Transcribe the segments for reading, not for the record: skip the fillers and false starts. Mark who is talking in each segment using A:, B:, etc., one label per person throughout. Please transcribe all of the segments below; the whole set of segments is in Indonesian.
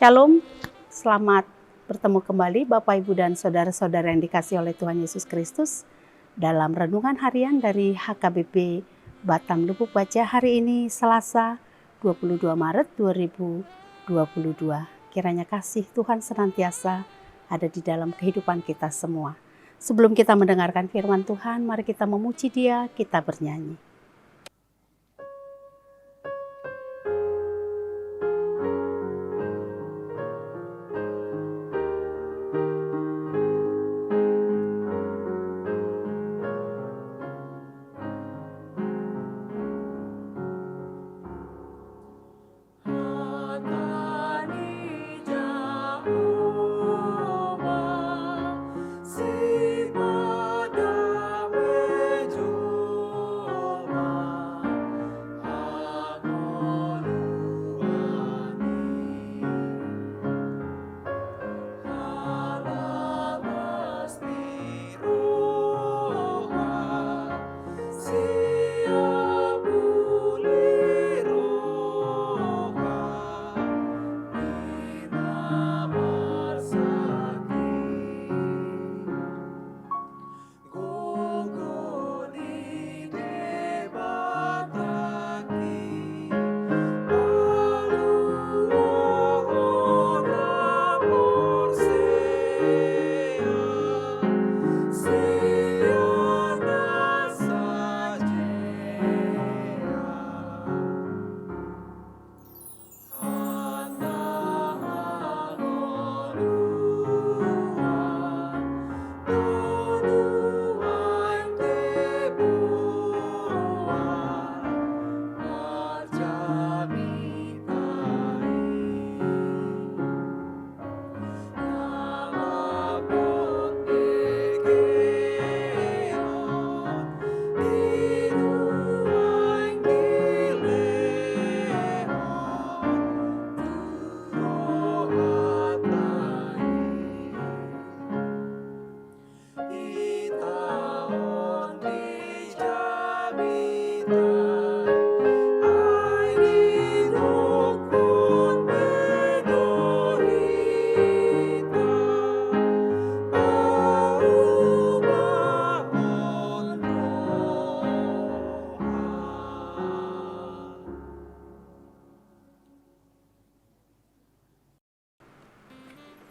A: Shalom, selamat bertemu kembali Bapak, Ibu, dan Saudara-saudara yang dikasihi oleh Tuhan Yesus Kristus dalam Renungan Harian dari HKBP Batam Lubuk Baca hari ini Selasa 22 Maret 2022. Kiranya kasih Tuhan senantiasa ada di dalam kehidupan kita semua. Sebelum kita mendengarkan firman Tuhan, mari kita memuji Dia, kita bernyanyi.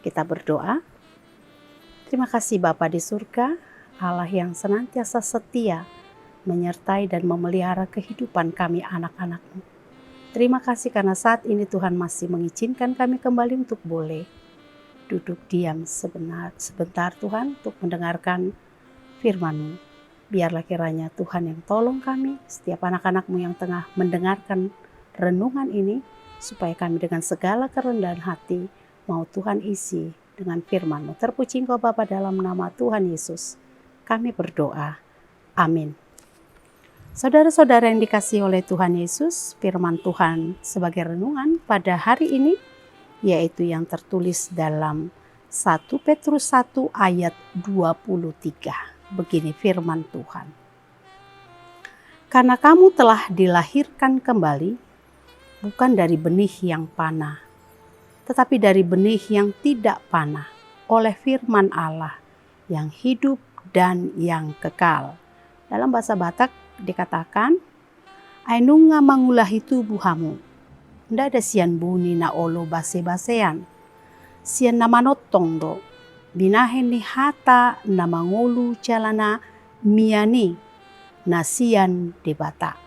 A: Kita berdoa. Terima kasih Bapa di surga, Allah yang senantiasa setia menyertai dan memelihara kehidupan kami anak-anak-Mu. Terima kasih karena saat ini Tuhan masih mengizinkan kami kembali untuk boleh duduk diam sebentar Tuhan untuk mendengarkan firman-Mu. Biarlah kiranya Tuhan yang tolong kami, setiap anak-anak-Mu yang tengah mendengarkan renungan ini, supaya kami dengan segala kerendahan hati mau Tuhan isi dengan firman-Mu. Terpuji Engkau Bapa dalam nama Tuhan Yesus. Kami berdoa. Amin. Saudara-saudara yang dikasihi oleh Tuhan Yesus, firman Tuhan sebagai renungan pada hari ini, yaitu yang tertulis dalam 1 Petrus 1 ayat 23. Begini firman Tuhan. Karena kamu telah dilahirkan kembali, bukan dari benih yang panah, tetapi dari benih yang tidak panah, oleh firman Allah yang hidup dan yang kekal. Dalam bahasa Batak dikatakan, Ainunga mangulahi tubuhamu, nda ada sian buni na olo base-basean, sian namanotong do, binahen ni hata na mangolu jalana miani, nasian debata.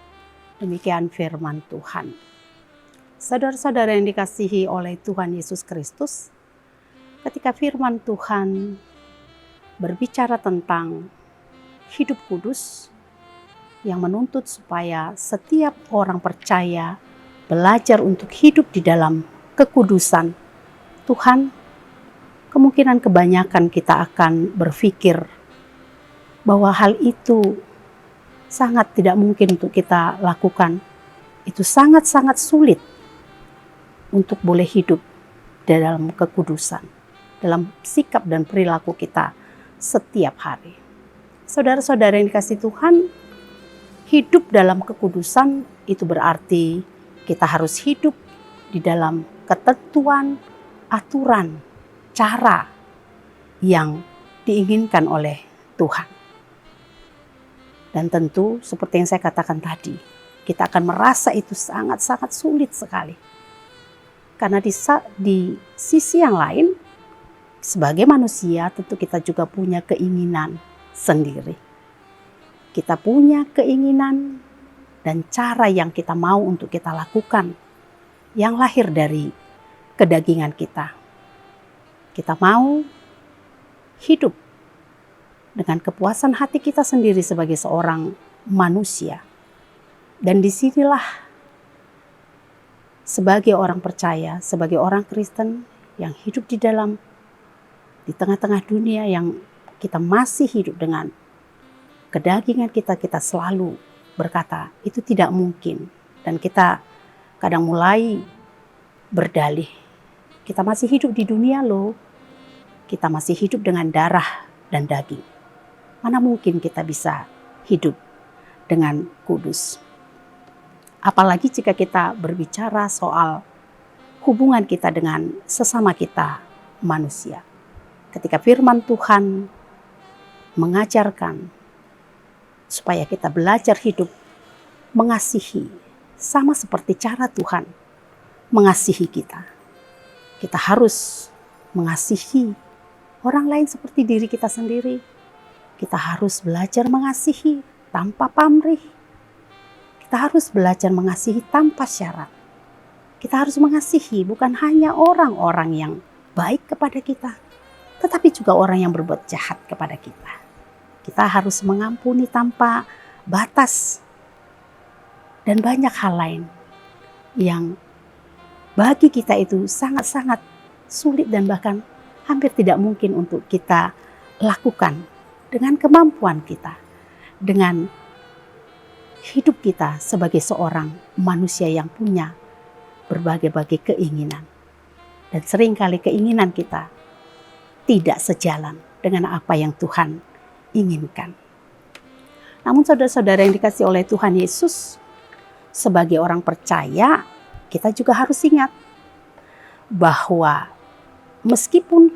A: Demikian firman Tuhan. Saudara-saudara yang dikasihi oleh Tuhan Yesus Kristus, ketika firman Tuhan berbicara tentang hidup kudus yang menuntut supaya setiap orang percaya belajar untuk hidup di dalam kekudusan Tuhan, kemungkinan kebanyakan kita akan berpikir bahwa hal itu sangat tidak mungkin untuk kita lakukan. Itu sangat-sangat sulit untuk boleh hidup dalam kekudusan, dalam sikap dan perilaku kita setiap hari. Saudara-saudara yang dikasihi Tuhan, hidup dalam kekudusan itu berarti kita harus hidup di dalam ketentuan, aturan, cara yang diinginkan oleh Tuhan. Dan tentu seperti yang saya katakan tadi, kita akan merasa itu sangat-sangat sulit sekali. Karena di sisi yang lain, sebagai manusia tentu kita juga punya keinginan sendiri. Kita punya keinginan dan cara yang kita mau untuk kita lakukan yang lahir dari kedagingan kita. Kita mau hidup dengan kepuasan hati kita sendiri sebagai seorang manusia. Dan disinilah sebagai orang percaya, sebagai orang Kristen yang hidup di tengah-tengah dunia yang kita masih hidup dengan kedagingan kita selalu berkata itu tidak mungkin. Dan kita kadang mulai berdalih, kita masih hidup di dunia loh, kita masih hidup dengan darah dan daging. Mana mungkin kita bisa hidup dengan kudus. Apalagi jika kita berbicara soal hubungan kita dengan sesama kita manusia. Ketika firman Tuhan mengajarkan supaya kita belajar hidup mengasihi sama seperti cara Tuhan mengasihi kita. Kita harus mengasihi orang lain seperti diri kita sendiri. Kita harus belajar mengasihi tanpa pamrih. Kita harus belajar mengasihi tanpa syarat. Kita harus mengasihi bukan hanya orang-orang yang baik kepada kita, tetapi juga orang yang berbuat jahat kepada kita. Kita harus mengampuni tanpa batas. Dan banyak hal lain yang bagi kita itu sangat-sangat sulit dan bahkan hampir tidak mungkin untuk kita lakukan dengan kemampuan kita, dengan hidup kita sebagai seorang manusia yang punya berbagai-bagai keinginan. Dan seringkali keinginan kita tidak sejalan dengan apa yang Tuhan inginkan. Namun saudara-saudara yang dikasihi oleh Tuhan Yesus, sebagai orang percaya, kita juga harus ingat bahwa meskipun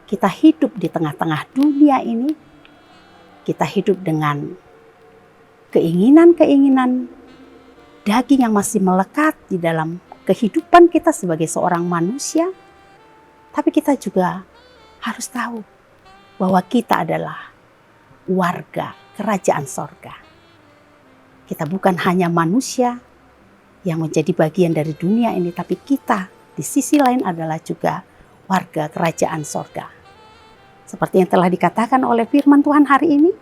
A: kita hidup di tengah-tengah dunia ini, kita hidup dengan keinginan-keinginan daging yang masih melekat di dalam kehidupan kita sebagai seorang manusia. Tapi kita juga harus tahu bahwa kita adalah warga kerajaan sorga. Kita bukan hanya manusia yang menjadi bagian dari dunia ini, tapi kita di sisi lain adalah juga warga kerajaan sorga. Seperti yang telah dikatakan oleh firman Tuhan hari ini,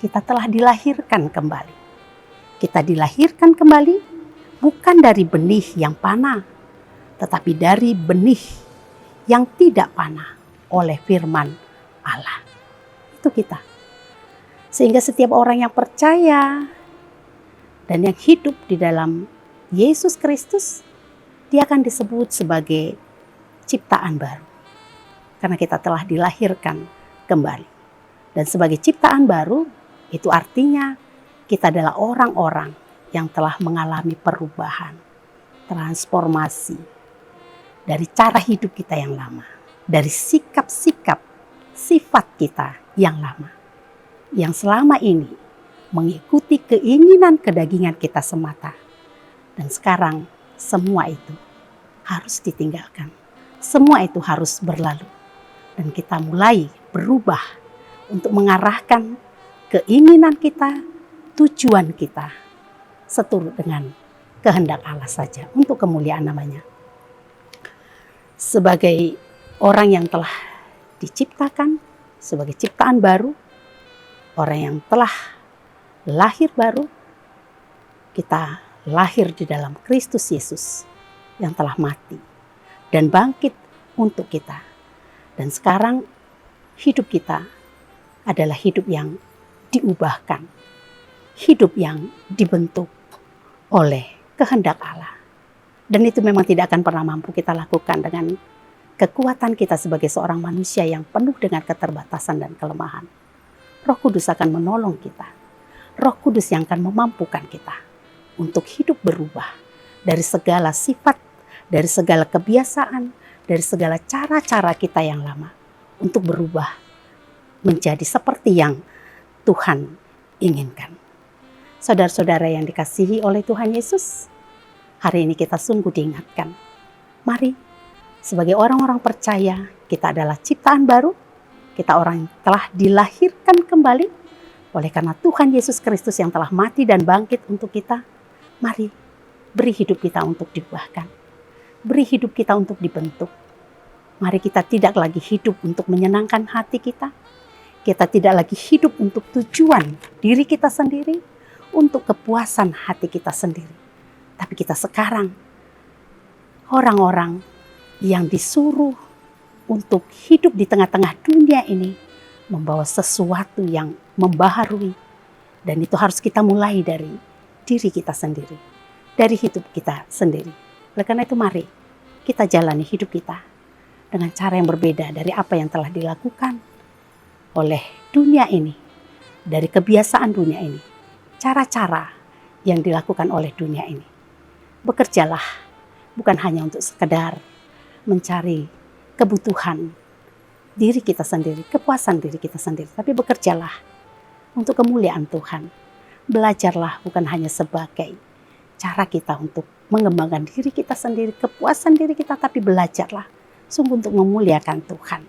A: kita telah dilahirkan kembali. Kita dilahirkan kembali bukan dari benih yang panah, tetapi dari benih yang tidak panah oleh firman Allah. Itu kita. Sehingga setiap orang yang percaya dan yang hidup di dalam Yesus Kristus, dia akan disebut sebagai ciptaan baru. Karena kita telah dilahirkan kembali. Dan sebagai ciptaan baru, itu artinya kita adalah orang-orang yang telah mengalami perubahan, transformasi dari cara hidup kita yang lama, dari sikap-sikap, sifat kita yang lama, yang selama ini mengikuti keinginan kedagingan kita semata. Dan sekarang semua itu harus ditinggalkan. Semua itu harus berlalu. Dan kita mulai berubah untuk mengarahkan keinginan kita, tujuan kita seturut dengan kehendak Allah saja untuk kemuliaan namanya. Sebagai orang yang telah diciptakan, sebagai ciptaan baru, orang yang telah lahir baru, kita lahir di dalam Kristus Yesus yang telah mati dan bangkit untuk kita. Dan sekarang hidup kita adalah hidup yang diubahkan, hidup yang dibentuk oleh kehendak Allah. Dan itu memang tidak akan pernah mampu kita lakukan dengan kekuatan kita sebagai seorang manusia yang penuh dengan keterbatasan dan kelemahan. Roh Kudus akan menolong kita. Roh Kudus yang akan memampukan kita untuk hidup berubah dari segala sifat, dari segala kebiasaan, dari segala cara-cara kita yang lama untuk berubah menjadi seperti yang Tuhan inginkan. Saudara-saudara yang dikasihi oleh Tuhan Yesus, hari ini kita sungguh diingatkan. Mari, sebagai orang-orang percaya, kita adalah ciptaan baru. Kita orang yang telah dilahirkan kembali oleh karena Tuhan Yesus Kristus yang telah mati dan bangkit untuk kita. Mari, beri hidup kita untuk diubahkan. Beri hidup kita untuk dibentuk. Mari kita tidak lagi hidup untuk menyenangkan hati kita. Kita tidak lagi hidup untuk tujuan diri kita sendiri, untuk kepuasan hati kita sendiri. Tapi kita sekarang orang-orang yang disuruh untuk hidup di tengah-tengah dunia ini, membawa sesuatu yang membaharui. Dan itu harus kita mulai dari diri kita sendiri, dari hidup kita sendiri. Oleh karena itu mari kita jalani hidup kita dengan cara yang berbeda dari apa yang telah dilakukan oleh dunia ini, dari kebiasaan dunia ini, cara-cara yang dilakukan oleh dunia ini. Bekerjalah bukan hanya untuk sekedar mencari kebutuhan diri kita sendiri, kepuasan diri kita sendiri, tapi bekerjalah untuk kemuliaan Tuhan. Belajarlah bukan hanya sebagai cara kita untuk mengembangkan diri kita sendiri, kepuasan diri kita, tapi belajarlah sungguh untuk memuliakan Tuhan.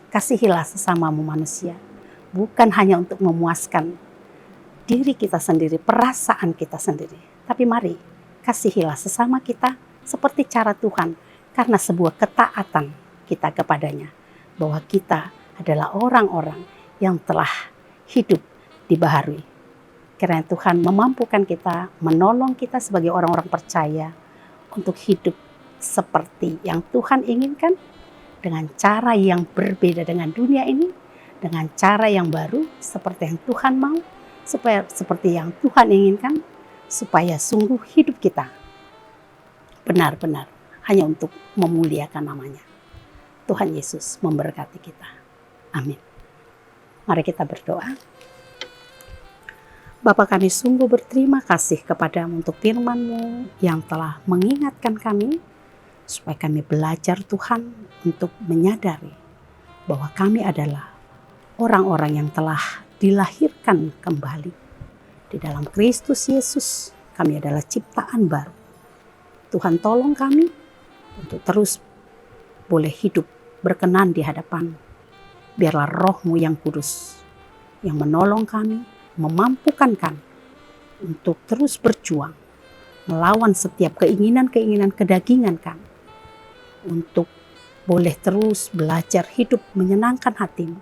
A: Kasihilah sesamamu manusia, bukan hanya untuk memuaskan diri kita sendiri, perasaan kita sendiri, tapi mari kasihilah sesama kita seperti cara Tuhan, karena sebuah ketaatan kita kepadanya, bahwa kita adalah orang-orang yang telah hidup dibaharui. Karena Tuhan memampukan kita, menolong kita sebagai orang-orang percaya untuk hidup seperti yang Tuhan inginkan, dengan cara yang berbeda dengan dunia ini, dengan cara yang baru seperti yang Tuhan mau, supaya seperti yang Tuhan inginkan, supaya sungguh hidup kita benar-benar hanya untuk memuliakan namanya. Tuhan Yesus memberkati kita. Amin. Mari kita berdoa. Bapa, kami sungguh berterima kasih kepadamu untuk firman-Mu yang telah mengingatkan kami, supaya kami belajar Tuhan untuk menyadari bahwa kami adalah orang-orang yang telah dilahirkan kembali. Di dalam Kristus Yesus, kami adalah ciptaan baru. Tuhan tolong kami untuk terus boleh hidup berkenan di hadapan. Biarlah Roh-Mu yang kudus yang menolong kami, memampukan kami untuk terus berjuang melawan setiap keinginan-keinginan kedagingan kami, untuk boleh terus belajar hidup menyenangkan hati-Mu,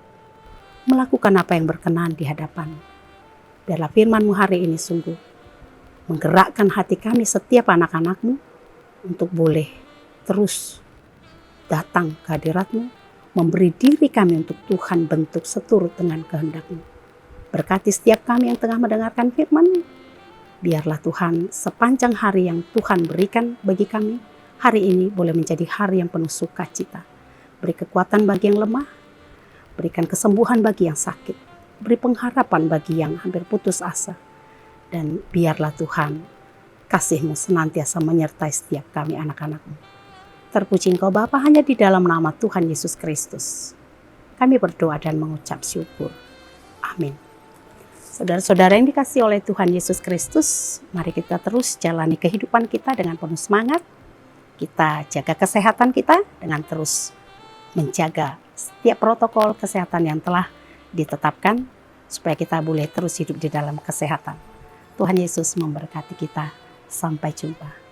A: melakukan apa yang berkenan di hadapan. Biarlah firman-Mu hari ini sungguh menggerakkan hati kami setiap anak-anak-Mu untuk boleh terus datang ke hadirat-Mu, memberi diri kami untuk Tuhan bentuk seturut dengan kehendak-Mu. Berkati setiap kami yang tengah mendengarkan firman-Mu. Biarlah Tuhan sepanjang hari yang Tuhan berikan bagi kami, hari ini boleh menjadi hari yang penuh sukacita. Beri kekuatan bagi yang lemah, berikan kesembuhan bagi yang sakit, beri pengharapan bagi yang hampir putus asa. Dan biarlah Tuhan kasih-Mu senantiasa menyertai setiap kami anak-anak-Mu. Terpuji Engkau Bapa, hanya di dalam nama Tuhan Yesus Kristus kami berdoa dan mengucap syukur. Amin. Saudara-saudara yang dikasihi oleh Tuhan Yesus Kristus, mari kita terus jalani kehidupan kita dengan penuh semangat. Kita jaga kesehatan kita dengan terus menjaga setiap protokol kesehatan yang telah ditetapkan, supaya kita boleh terus hidup di dalam kesehatan. Tuhan Yesus memberkati kita. Sampai jumpa.